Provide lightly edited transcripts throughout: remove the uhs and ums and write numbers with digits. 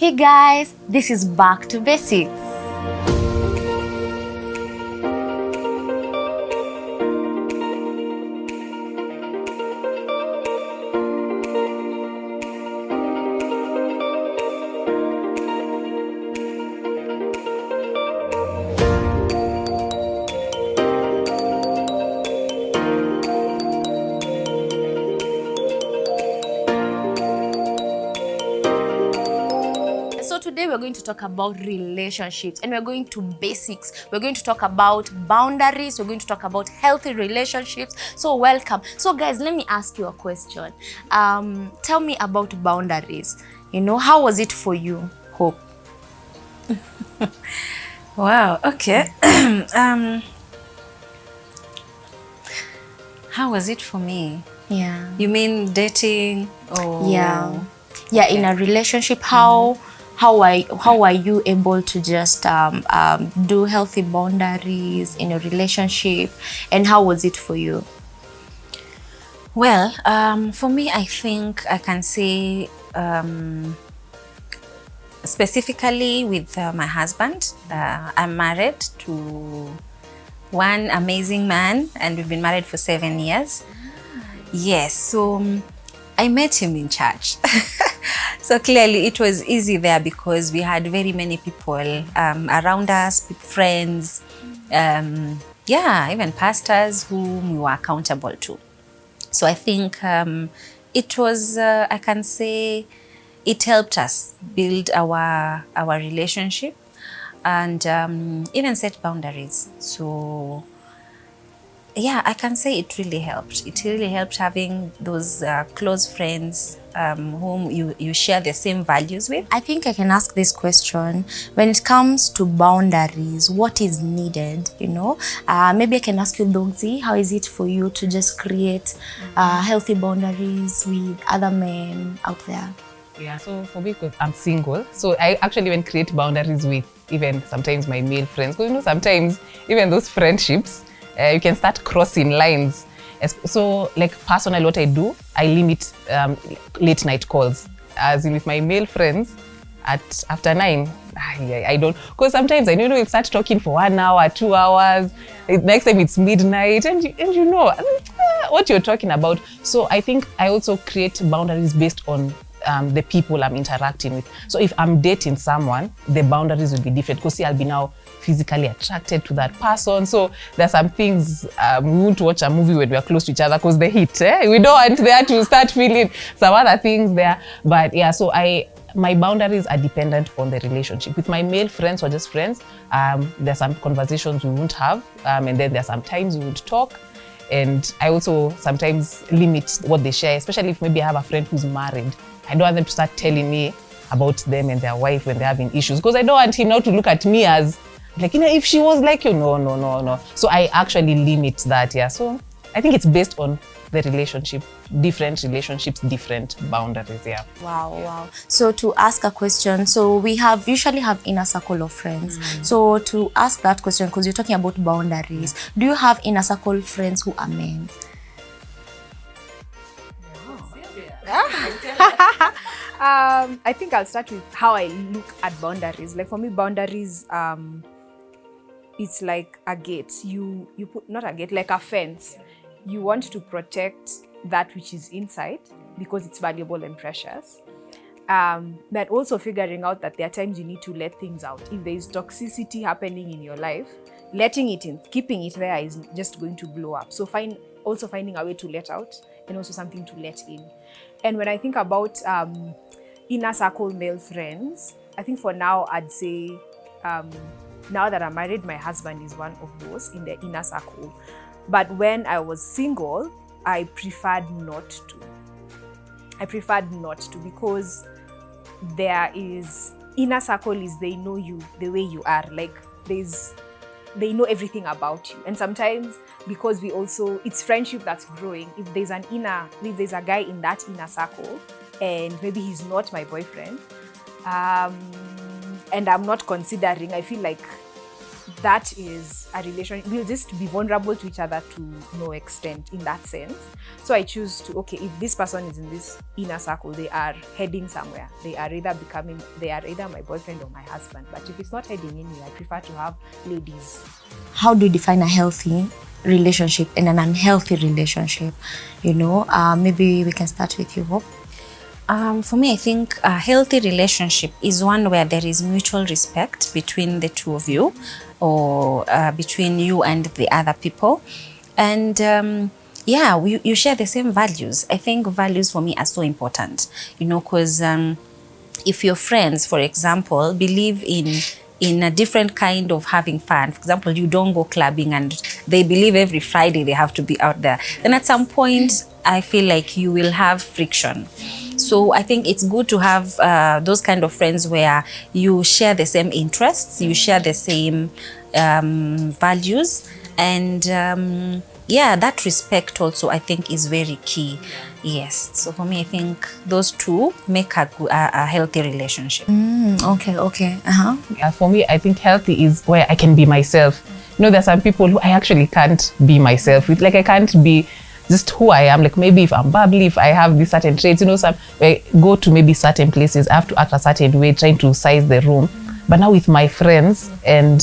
Hey guys, this is Back to Basics. So today we're going to talk about relationships, and we're going to basics. We're going to talk about boundaries. We're going to talk about healthy relationships. So welcome. So guys, let me ask you a question. Tell me about boundaries. How was it for you, Hope? Wow, okay. How was it for me? Yeah. You mean dating or Yeah, in a relationship, how are you able to just do healthy boundaries in a relationship, and how was it for you? Well, for me, I think I can say specifically with my husband, I'm married to one amazing man, and we've been married for 7 years. Yes, so I met him in church. So clearly it was easy there because we had very many people around us, friends, even pastors whom we were accountable to. So I think it was, I can say, it helped us build our relationship and even set boundaries. So yeah, I can say it really helped. It really helped having those close friends whom you share the same values with. I think I can ask this question. When it comes to boundaries, what is needed? Maybe I can ask you, Dogzi, how is it for you to just create healthy boundaries with other men out there? Yeah, so for me, because I'm single, so I actually even create boundaries with even sometimes my male friends. Because sometimes even those friendships, you can start crossing lines. So like personally, what I do, I limit late night calls. As in with my male friends, after 9, I don't, because sometimes I know we'll start talking for 1 hour, 2 hours. Next time it's midnight, and you know what you're talking about. So I think I also create boundaries based on the people I'm interacting with. So if I'm dating someone, the boundaries will be different because I'll be now physically attracted to that person. So there's some things, we won't watch a movie when we're close to each other because the heat, we don't want there to start feeling some other things there. But yeah, so my boundaries are dependent on the relationship. With my male friends or just friends, there's some conversations we won't have, and then there's some times we would talk. And I also sometimes limit what they share, especially if maybe I have a friend who's married. I don't want them to start telling me about them and their wife when they're having issues, because I don't want him now to look at me as like, if she was like you, no. So I actually limit that, yeah. So I think it's based on the relationship, different relationships, different boundaries, yeah. Wow. So to ask a question, so we usually have inner circle of friends. So to ask that question, because you're talking about boundaries, do you have inner circle friends who are men? I think I'll start with how I look at boundaries. Like for me, boundaries, it's like a gate. You put, not a gate, like a fence. You want to protect that which is inside because it's valuable and precious. But also figuring out that there are times you need to let things out. If there is toxicity happening in your life, letting it in, keeping it there is just going to blow up. So also finding a way to let out and also something to let in. And when I think about inner circle male friends, I think for now I'd say now that I'm married, my husband is one of those in the inner circle. But when I was single, I preferred not to. Because there is inner circle is they know you the way you are. Like they know everything about you. And sometimes because it's friendship that's growing. If there's a guy in that inner circle and maybe he's not my boyfriend, and I'm not considering, I feel like that is a relation. We'll just be vulnerable to each other to no extent in that sense. So I choose to, okay, if this person is in this inner circle, they are heading somewhere. They are either my boyfriend or my husband. But if it's not heading anywhere, I prefer to have ladies. How do you define a healthy relationship and an unhealthy relationship? You know, maybe we can start with you, Hope. For me, I think a healthy relationship is one where there is mutual respect between the two of you, or between you and the other people. And yeah, you share the same values. I think values for me are so important, you know, because if your friends, for example, believe in a different kind of having fun. For example, you don't go clubbing and they believe every Friday they have to be out there, then at some point, I feel like you will have friction. So I think it's good to have those kind of friends where you share the same interests, you share the same values, and yeah, that respect also I think is very key. Yes. So for me, I think those two make a healthy relationship. Okay. For me, I think healthy is where I can be myself. You know, there's some people who I actually can't be myself with. Like, I can't be just who I am. Like, maybe if I'm bubbly, if I have these certain traits, you know, I go to maybe certain places, I have to act a certain way, trying to size the room. But now with my friends, and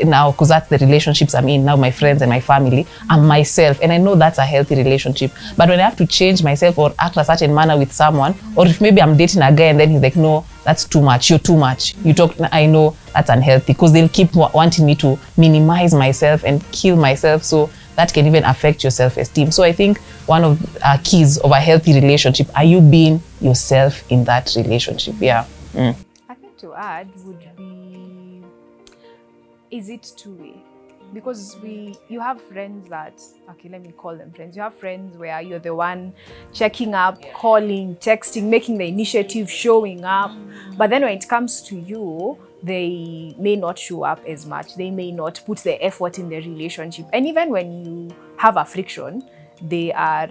now, because that's the relationships I'm in now, my friends and my family, I'm myself. And I know that's a healthy relationship. But when I have to change myself or act a certain manner with someone, or if maybe I'm dating a guy and then he's like, no, that's too much, you're too much. You talk, I know that's unhealthy, because they'll keep wanting me to minimize myself and kill myself. So that can even affect your self-esteem. So I think one of the keys of a healthy relationship, are you being yourself in that relationship? Yeah. I think to add would be, is it two-way? Because you have friends that, okay, let me call them friends. You have friends where you're the one checking up, calling, texting, making the initiative, showing up. But then when it comes to you, they may not show up as much. They may not put the effort in the relationship. And even when you have a friction, they are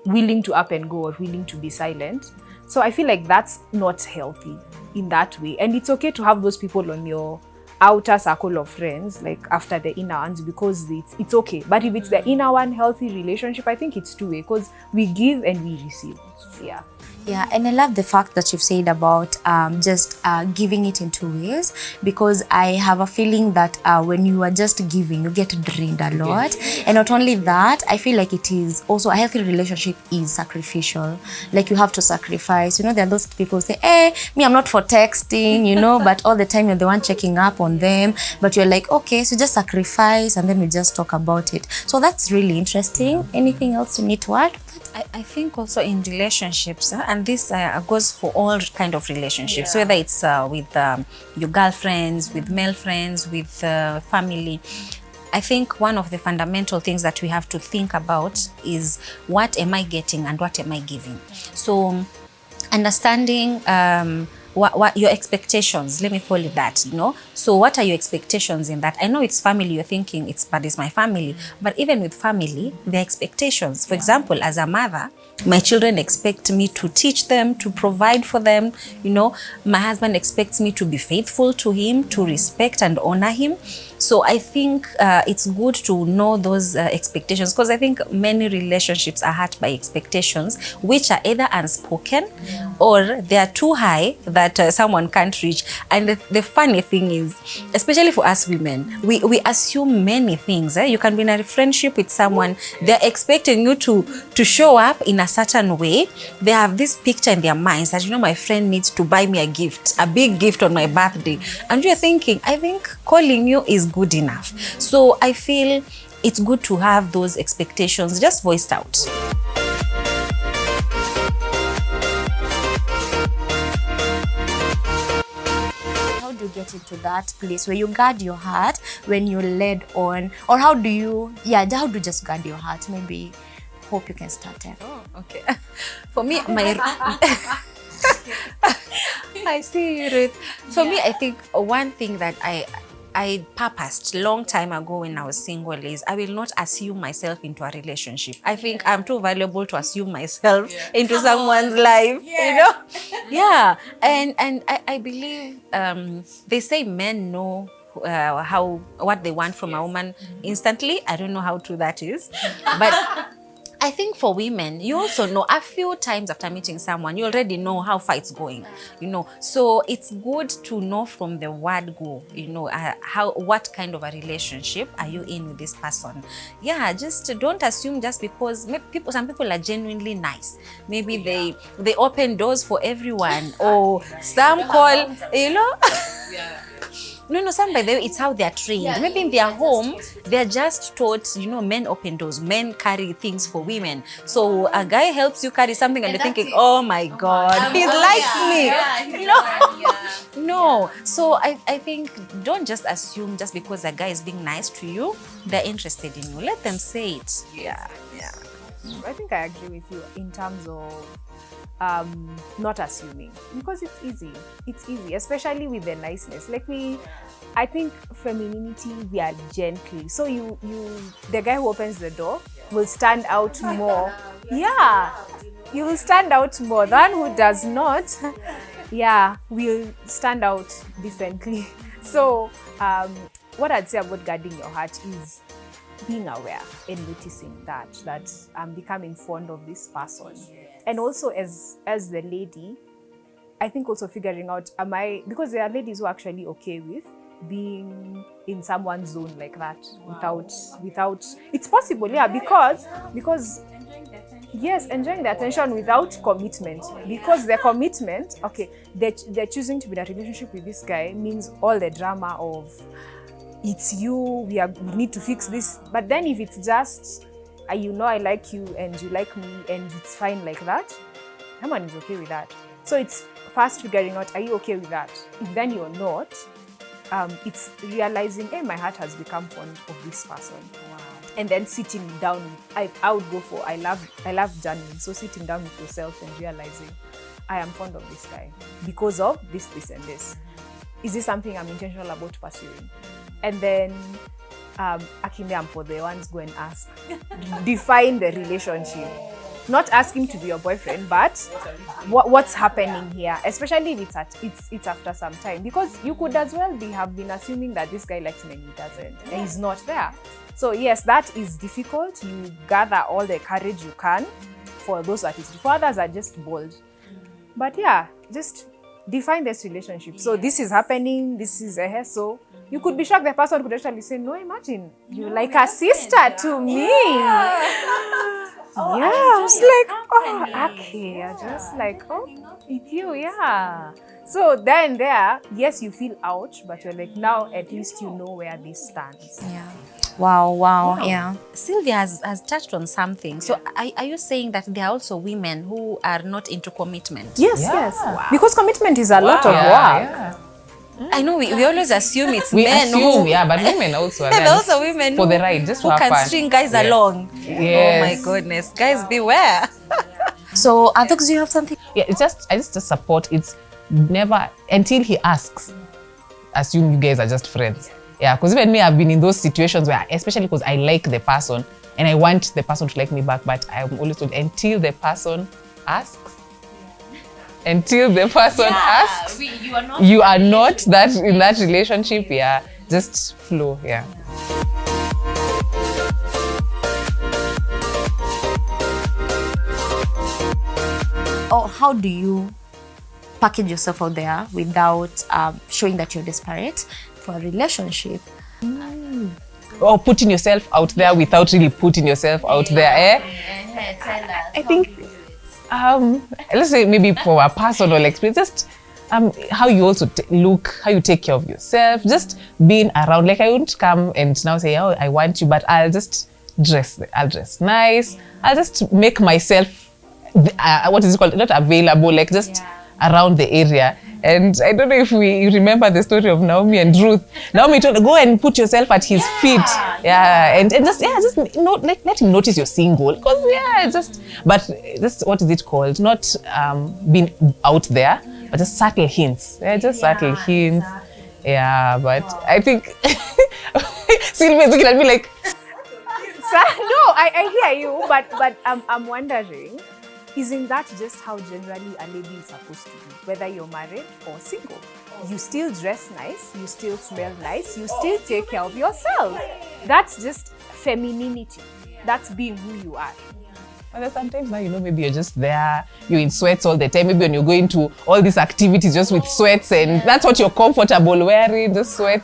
willing to up and go or willing to be silent. So I feel like that's not healthy in that way. And it's okay to have those people on your outer circle of friends, like after the inner ones, because it's okay. But if it's the inner one healthy relationship, I think it's two-way, because we give and we receive. Yeah. Yeah, and I love the fact that you've said about just giving it in two ways, because I have a feeling that when you are just giving, you get drained a lot. And not only that, I feel like it is also a healthy relationship is sacrificial. Like, you have to sacrifice. You know, there are those people who say, hey, me, I'm not for texting, you know, but all the time you're the one checking up on them. But you're like, okay, so just sacrifice, and then we just talk about it. So that's really interesting. Anything else you need to add? I think also in relationships, and this goes for all kind of relationships, whether it's with your girlfriends, with male friends, with family. I think one of the fundamental things that we have to think about is, what am I getting and what am I giving? So understanding what your expectations, let me call it that, you know. So what are your expectations in that? I know it's family, you're thinking it's my family, but even with family, there are expectations. For example, as a mother, my children expect me to teach them, to provide for them, you know. My husband expects me to be faithful to him, to respect and honor him. So I think it's good to know those expectations, because I think many relationships are hurt by expectations, which are either unspoken or they are too high that someone can't reach. And the funny thing is, especially for us women, we assume many things. You can be in a friendship with someone, they're expecting you to show up in a certain way. They have this picture in their minds that, you know, my friend needs to buy me a gift, a big gift on my birthday. And you're thinking, I think calling you is good enough. So I feel it's good to have those expectations just voiced out. How do you get into that place where you guard your heart when you're led on? Or how do you just guard your heart? Maybe Hope you can start there. Oh, okay. For me, I see you, Ruth. For me, I think one thing that I purposed long time ago when I was single is, I will not assume myself into a relationship. I think I'm too valuable to assume myself into someone's life, you know? Yeah. And I believe they say men know what they want from a woman instantly. I don't know how true that is, but I think for women, you also know a few times after meeting someone, you already know how far it's going, So it's good to know from the word go, what kind of a relationship are you in with this person? Yeah, just don't assume just because some people are genuinely nice. Maybe they open doors for everyone, or some call, No, some by the way, it's how they're trained. Yeah, maybe in their home, they're just taught, men open doors, men carry things for women. So a guy helps you carry something and you're thinking, oh my God, he likes me. No. So I think don't just assume just because a guy is being nice to you, they're interested in you. Let them say it. Yeah. I think I agree with you in terms of not assuming, because it's easy, especially with the niceness. I think femininity, we are gentle, so the guy who opens the door will stand out more. Yeah, you will stand out more. The one who does not, will stand out differently. So what I'd say about guarding your heart is being aware and noticing that I'm becoming fond of this person. And also as the lady, I think also figuring out, because there are ladies who are actually okay with being in someone's zone like that. Wow. without it's possible, because yes, enjoying the attention without commitment. Because the commitment, they're choosing to be in a relationship with this guy means all the drama of it's you, we need to fix this. But then if it's just I like you and you like me and it's fine like that, someone is okay with that. So it's first figuring out, are you okay with that? If then you're not, it's realizing, my heart has become fond of this person. Wow. And then sitting down, I would go for, I love journaling. So sitting down with yourself and realizing, I am fond of this guy because of this, this, and this. Is this something I'm intentional about pursuing? And then I'm for the ones go and ask. Define the relationship. Not asking to be your boyfriend, but what's happening here? Especially if it's after some time, because you could as well have been assuming that this guy likes me and he doesn't, and he's not there. So yes, that is difficult. You gather all the courage you can for those that is. For others are just bold. But just define this relationship. So this is happening. This is a so. You could be shocked the person could actually say, no, imagine, you're like a sister to me. I was like, okay. I just like, it's you, So then yes, you feel ouch, but you're like, now at least you know where this stands. Yeah. Wow. Yeah. Sylvia has touched on something. So are you saying that there are also women who are not into commitment? Yes. Wow. Because commitment is a lot of work. Yeah. I know we always assume it's we men assume, but women also are there. Also women for the ride, just who can string guys along. Yes. Oh my goodness, guys, beware. So, Adux, do you have something? Yeah, I just support. It's never until he asks. Assume you guys are just friends. Yeah, because even me, I've been in those situations where, especially because I like the person and I want the person to like me back, but I'm always told until the person asks. Until the person asks, you are not that in that relationship. Yeah, just flow. Yeah. Or how do you package yourself out there without showing that you're desperate for a relationship? Or putting yourself out there without really putting yourself out there. I think. Let's say maybe for a personal experience, just how you also how you take care of yourself, just being around. Like I won't come and now say, oh, I want you, but I'll dress nice. I'll just make myself, what is it called? Not available, like just around the area. And I don't know if you remember the story of Naomi and Ruth. Naomi told her, go and put yourself at his feet. And just let him notice you're single. Because what is it called? Not being out there, but just subtle hints. Subtle hints. Exactly. Yeah, but I think Sylvia's looking at me like. No, I hear you, but I'm wondering. Isn't that just how generally a lady is supposed to be, whether you're married or single? you still dress nice, you still smell nice, you still take care of yourself. That's just femininity. That's being who you are. But then sometimes now, maybe you're just there, you're in sweats all the time. Maybe when you're going to all these activities just with sweats, and that's what you're comfortable wearing, just sweat.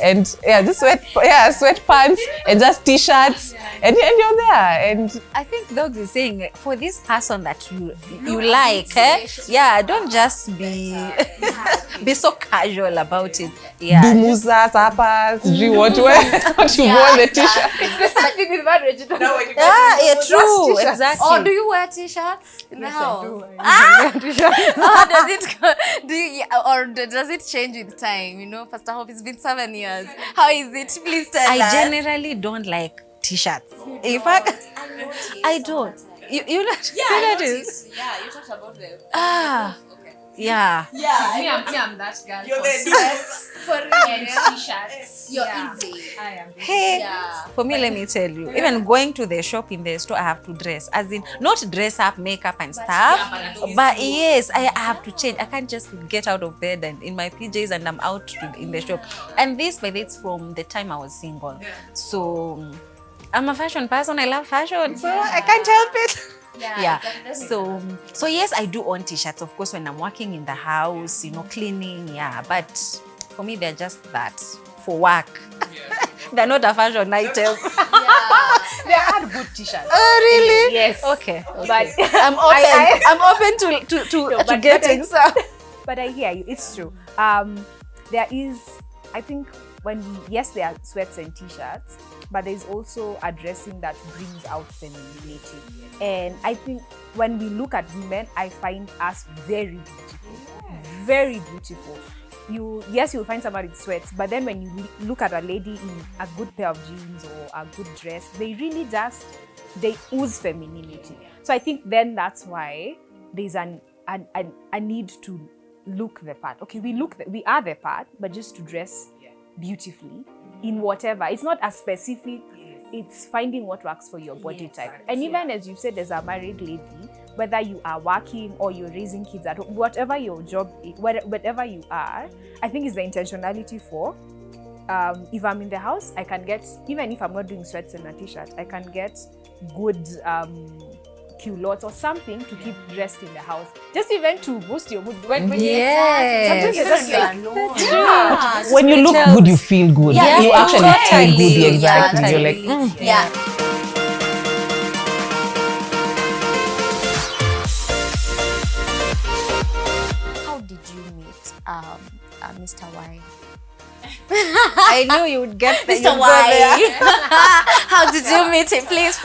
And just sweatpants and just t-shirts, and you're there. And I think Dogs is saying, for this person that you like, don't just be be so casual about it. Dumusa, zapas, what you wore the t-shirt. It's the same thing with marriage. True, exactly. Or do you wear t-shirts in the house? How does it go? Does it change with time? Pastor Hope, it's been 7 years. How is it? Please tell us. I generally don't like t-shirts. In fact, I don't. You notice? Yeah, you talked about them. Yeah. I'm that girl. You're for t-shirts. You're easy. I am. Hey, for me, let me tell you, even going to the shop in the store, I have to dress. As in, not dress up, makeup and stuff. But yes, I have to change. I can't just get out of bed and in my PJs and I'm out in the shop. And this, by the way, it's from the time I was single. So I'm a fashion person. I love fashion. So I can't help it. So yes, I do own t-shirts, of course, when I'm working in the house, cleaning, but for me, they're just that for work. They're not a fashion item. They are good t-shirts. Oh, really? Yes. Okay. But I'm open. I'm open to getting some. But I hear you. It's true. There is, I think, there are sweats and t-shirts, but there's also a dressing that brings out femininity. And I think when we look at women, I find us very beautiful. Very beautiful. You'll find somebody with sweats, but then when you look at a lady in a good pair of jeans or a good dress, they really they ooze femininity. So I think then that's why there's a need to look the part. Okay, we are the part, but just to dress beautifully in whatever. It's not as specific. It's finding what works for your body type. And even as you said, as a married lady, whether you are working or you're raising kids at home, whatever your job is, whatever you are, I think is the intentionality for. If I'm in the house, I can get, even if I'm not doing sweats and a t-shirt, I can get good culottes or something to keep dressed in the house. Just even to boost your mood. When you look good, you feel good. Yeah, you actually feel good. Exactly. Yeah, You're like, How did you meet Mr. Y? I knew you would get there. Mr. Y. How did you meet him? Please.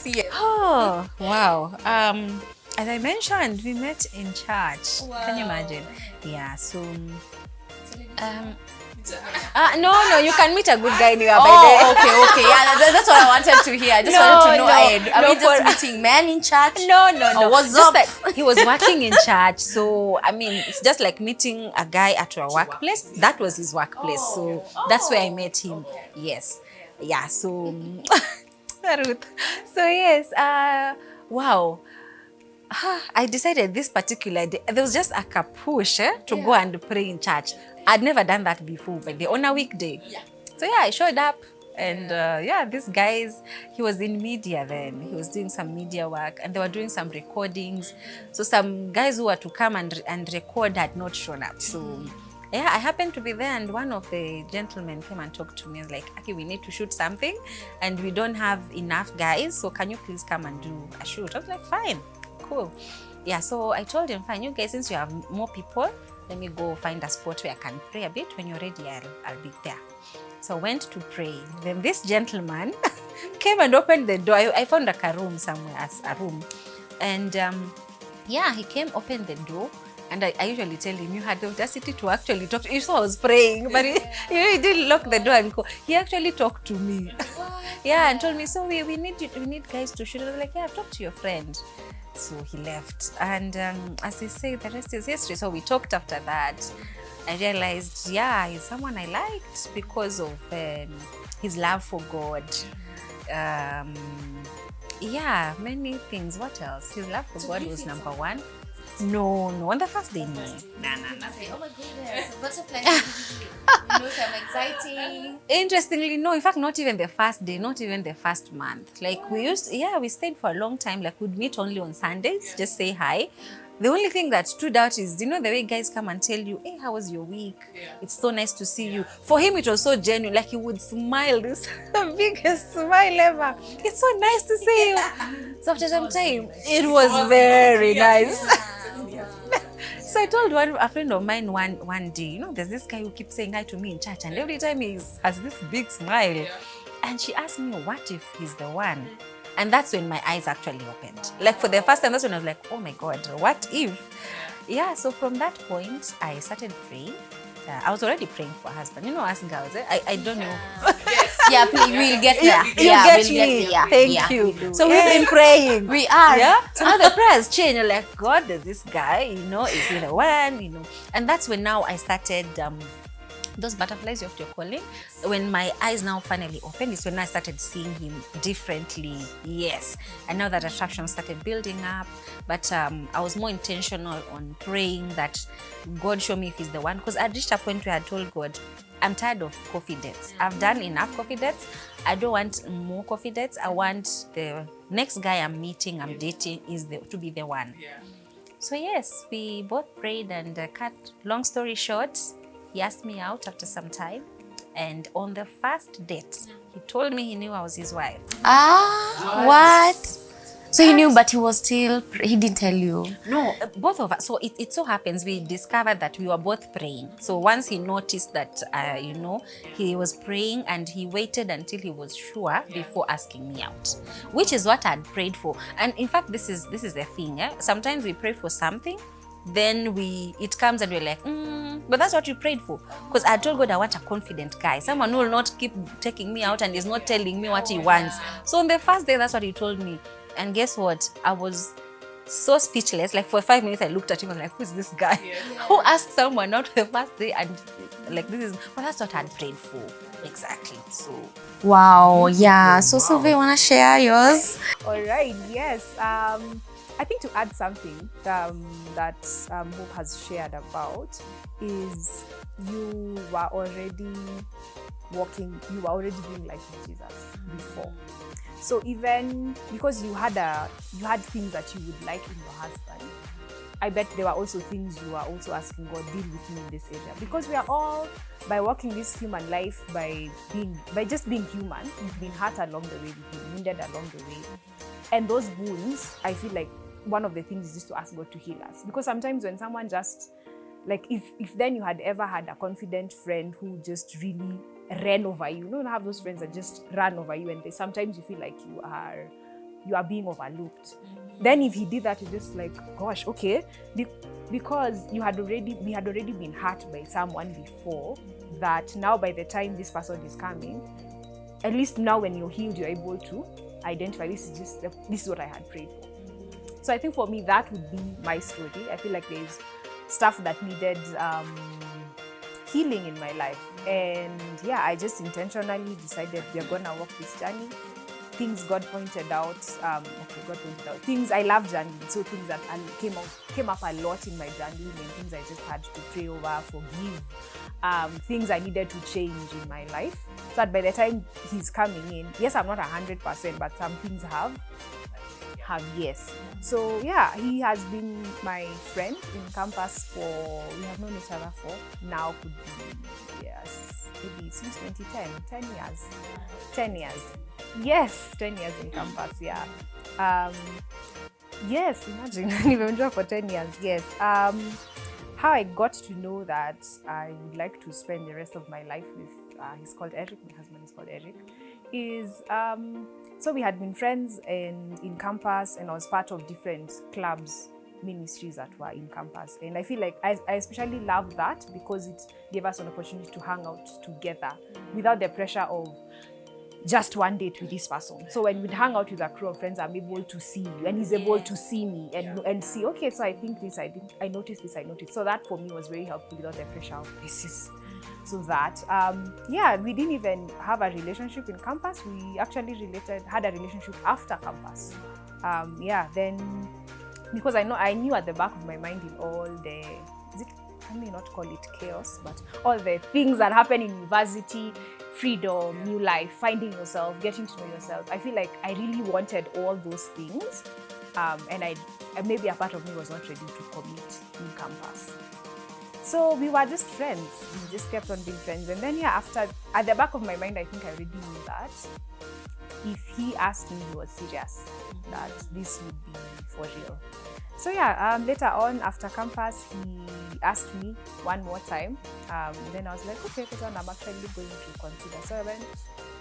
Yes. Oh, wow. As I mentioned, we met in church. Wow. Can you imagine? Yeah, so... no, you can meet a good guy anywhere. Okay. Yeah, that's what I wanted to hear. I just wanted to know. Are we just meeting men in church? No. What's just up? Like, he was working in church, so I mean, it's just like meeting a guy at your workplace. That was his workplace, so that's where I met him. Yes, yeah. So, Ruth. So yes. Wow. I decided this particular day, there was just a push to go and pray in church. I'd never done that before, but on a weekday. Yeah. So I showed up and this guys, he was in media then. He was doing some media work and they were doing some recordings. So some guys who were to come and record had not shown up. So I happened to be there and one of the gentlemen came and talked to me. Like, okay, we need to shoot something and we don't have enough guys. So can you please come and do a shoot? I was like, fine, cool. Yeah, so I told him, fine, you guys, since you have more people, let me go find a spot where I can pray a bit. When you're ready, I'll be there. So I went to pray. Then this gentleman came and opened the door. I found like a room somewhere, a room. And he came, opened the door. And I usually tell him, you had the audacity to actually talk to me. So I was praying, but he didn't lock the door and go. He actually talked to me. And told me, so we need guys to shoot. I was like, yeah, talk to your friend. So he left. And as he said, the rest is history. So we talked after that. I realized, he's someone I liked because of his love for God. Many things. What else? His love for God was number one. No, on the first day, no. Say, oh my goodness, butterfly, you know, some exciting. Interestingly, no. In fact, not even the first day, not even the first month. Like we stayed for a long time. Like we'd meet only on Sundays, just say hi. The only thing that stood out is, you know, the way guys come and tell you, hey, how was your week? It's so nice to see you. For him, it was so genuine. Like he would smile, this biggest smile ever. It's so nice to see you. So after some time, it was very nice. So I told a friend of mine one day, you know, there's this guy who keeps saying hi to me in church, and every time he has this big smile. And she asked me, what if he's the one? And that's when my eyes actually opened. Like for the first time, that's when I was like, oh my God, what if? Yeah, so from that point, I started praying. I was already praying for a husband. You know, us girls, I don't know. Yeah, please, we'll get there. You Yeah, get we'll me. get there. Thank Yeah, you. we do. So we've been praying. We are. Yeah. So now the prayers change. You're like, God, there's this guy, you know, is he the one? You know. And that's when now I started those butterflies you're calling. When my eyes now finally opened, is when I started seeing him differently. Yes. And now that attraction started building up. But I was more intentional on praying that God show me if he's the one. Because I reached a point where I told God, I'm tired of coffee dates. I've done enough coffee dates. I don't want more coffee dates. I want the next guy I'm meeting, I'm dating, to be the one. So yes, we both prayed, and cut long story short, he asked me out after some time. And on the first date, he told me he knew I was his wife. What? So he knew, but he didn't tell you. No, both of us. So it so happens we discovered that we were both praying. So once he noticed that, you know, he was praying, and he waited until he was sure before asking me out, which is what I'd prayed for. And in fact, this is the thing. Sometimes we pray for something, then it comes and we're like, but that's what you prayed for. Because I told God I want a confident guy, someone who will not keep taking me out and is not telling me what he wants. So on the first day, that's what he told me. And guess what? I was so speechless. Like for 5 minutes, I looked at him and like, who's this guy? Who asked someone out the first day? And like, that's what I'd prayed for. Exactly. So. Wow. Yeah. So Sylvie, wanna share yours? All right, yes. I think to add something that Hope has shared about is you were already doing life with Jesus before. So even because you had things that you would like in your husband, I bet there were also things you were also asking God, deal with me in this area. Because we are all, by walking this human life, by just being human, we've been hurt along the way, we've been wounded along the way. And those wounds, I feel like one of the things is just to ask God to heal us. Because sometimes when someone just, like if then you had ever had a confident friend who just really ran over you, you don't have those friends that just run over you, and sometimes you feel like you are being overlooked. Then if he did that, you're just like, gosh, okay, because we had already been hurt by someone before, that now by the time this person is coming, at least now when you're healed, you're able to identify this is what I had prayed for. So I think for me, that would be my story. I feel like there's stuff that needed healing in my life. And yeah, I just intentionally decided we are gonna walk this journey. Things God pointed out, things I love journaling, so things that came up a lot in my journaling, and things I just had to pray over, forgive, things I needed to change in my life. So that by the time he's coming in, yes, I'm not 100%, but some things have yes. So yeah, he has been my friend in campus we have known each other for now could be, yes, maybe since 2010, 10 years. Yes, 10 years in campus, yeah. Yes, imagine, we've been joined for 10 years, yes. How I got to know that I would like to spend the rest of my life with, he's called Eric, my husband is called Eric, is, so we had been friends in campus, and I was part of different clubs, ministries that were in campus. And I feel like I especially love that because it gave us an opportunity to hang out together without the pressure of just one date with this person. So when we'd hang out with a crew of friends, I'm able to see you, and he's able to see me and see, okay, so I think this, I noticed this, I noticed. So that for me was very helpful without the pressure of this is. So that, yeah, we didn't even have a relationship in campus. We actually had a relationship after campus. Yeah, then because I knew at the back of my mind in all the, I may not call it chaos, but all the things that happen in university, freedom, new life, finding yourself, getting to know yourself. I feel like I really wanted all those things, and maybe a part of me was not ready to commit in campus. So we were just friends. We just kept on being friends. And then after, at the back of my mind, I think I already knew that if he asked me, he was serious, that this would be for real. So later on after campus, he asked me one more time. Then I was like, okay, because I'm actually going to consider. So I went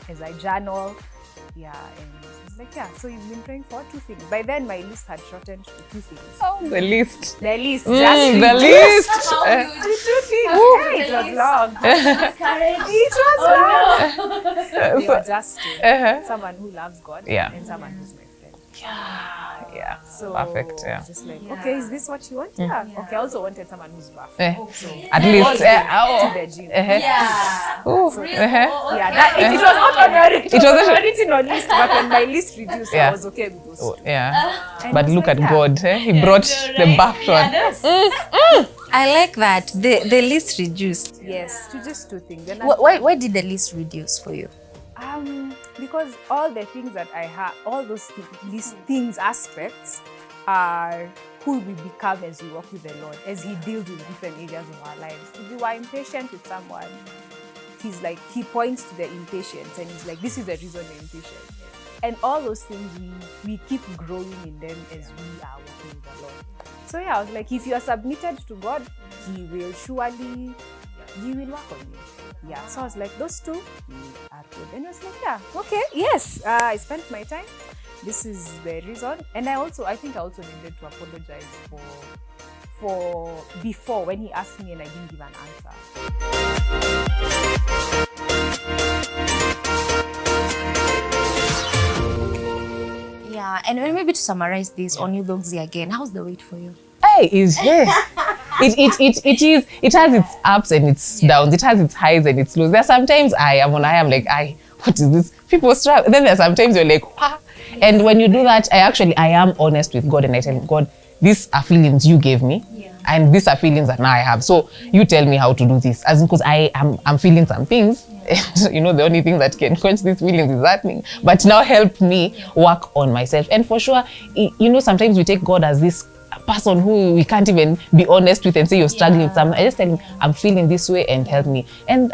as I journal. And he's like, so you've been praying for 2 things. By then, my list had shortened to 2 things. Oh, the list. The list. The list. It was long. It was long. They were just someone who loves God and someone who's my friend. Yeah. So perfect. Yeah. Just like, okay, is this what you want? Yeah. Okay, I also wanted someone who's buff. So at least to the gym. So, it was not on it was written on list, but when my list reduced, I was okay with those two. But look at God. He brought the buff one. I like that. The list reduced. Yes, to just 2 things. Why did the list reduce for you? Because all the things that I have, all these things, aspects, are who we become as we walk with the Lord, as He deals with different areas of our lives. If we were impatient with someone, He's like, He points to the impatience and He's like, this is the reason you're impatient. And all those things, we keep growing in them as we are walking with the Lord. So I was like, if you are submitted to God, He will surely, He will work on you. So I was like, those 2 are good. And I was like, okay, yes. I spent my time. This is the reason. And I think I also needed to apologize for before when he asked me and I didn't give an answer. And maybe to summarize this on you, Dogsy, again, how's the weight for you? Hey, it has its ups and its downs. It has its highs and its lows. There's sometimes I'm like, what is this? People struggle. Then there's sometimes you're like, ah. And when you do that, I am honest with God and I tell God, these are feelings you gave me. And these are feelings that now I have. So you tell me how to do this. As in, because I'm feeling some things. And, the only thing that can quench these feelings is that thing. But now help me work on myself. And for sure, sometimes we take God as this person who we can't even be honest with and say you're struggling with something. I just tell him, I'm feeling this way and help me. And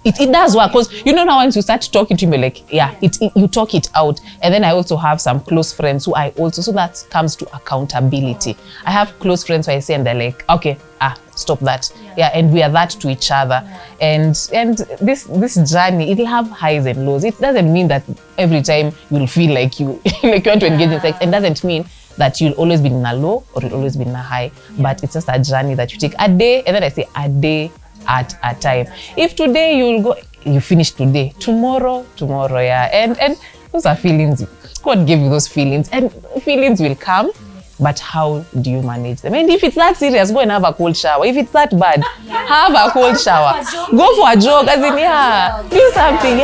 it does work, because now once you start talking to me, like, you talk it out. And then I also have some close friends who so that comes to accountability. I have close friends who I say and they're like, okay, stop that. And we are that to each other. And this journey, it'll have highs and lows. It doesn't mean that every time you'll feel like you want to engage in sex. It doesn't mean that you'll always be in a low or you'll always be in a high, but it's just a journey that you take a day, and then I say a day at a time. If today you finish today, tomorrow, and those are feelings. God gave you those feelings, and feelings will come, but how do you manage them? And if it's that serious, go and have a cold shower. If it's that bad, have a cold shower. Go for a jog, as in, do something,